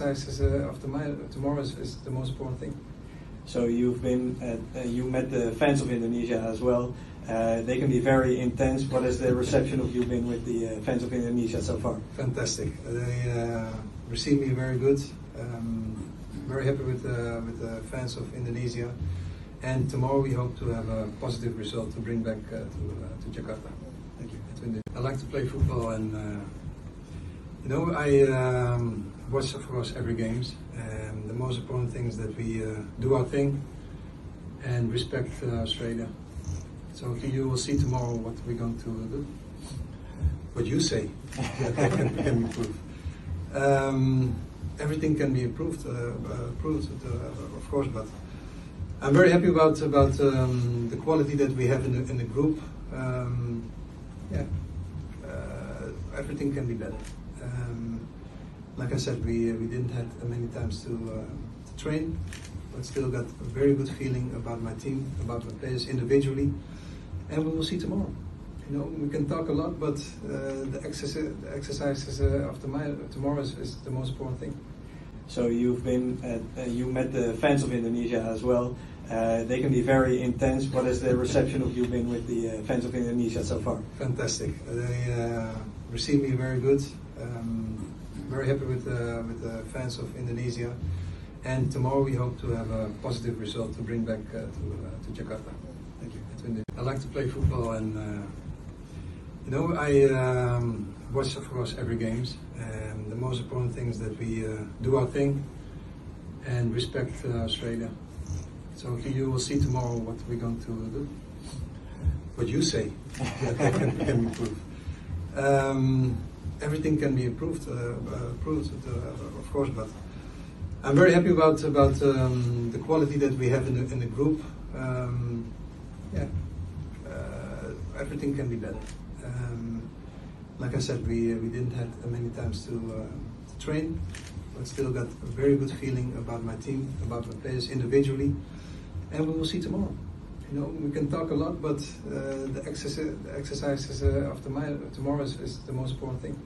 exercises of tomorrow is the most important thing. So you've been, you met the fans of Indonesia as well. They can be very intense. What has the reception of you been with the fans of Indonesia so far? Fantastic. They received me very good. Very happy with the fans of Indonesia. And tomorrow we hope to have a positive result to bring back to Jakarta. Thank you. I like to play football, and I watch, of course, every games. And the most important thing is that we do our thing and respect Australia. So you will see tomorrow what we're going to do. What you say that can improve. Everything can be improved, of course, but I'm very happy about the quality that we have in the group. Everything can be better. Like I said, we didn't have many times to train, but still got a very good feeling about my team, about my players individually, and we will see tomorrow. We can talk a lot, but the exercises of tomorrow is the most important thing. So you've been, you met the fans of Indonesia as well. They can be very intense. What has the reception of you been with the fans of Indonesia so far? Fantastic. They received me very good. Very happy with the fans of Indonesia. And tomorrow we hope to have a positive result to bring back to Jakarta. Thank you. I like to play football, and I watch, of course, every games. And the most important thing is that we do our thing and respect Australia. So you will see tomorrow what we're going to do. What you say that can improve. Everything can be improved, of course, but I'm very happy about the quality that we have in the group. Everything can be better. Like I said, we didn't have many times to train, but still got a very good feeling about my team, about my players individually, and we will see tomorrow. We can talk a lot, but the exercises of tomorrow is the most important thing.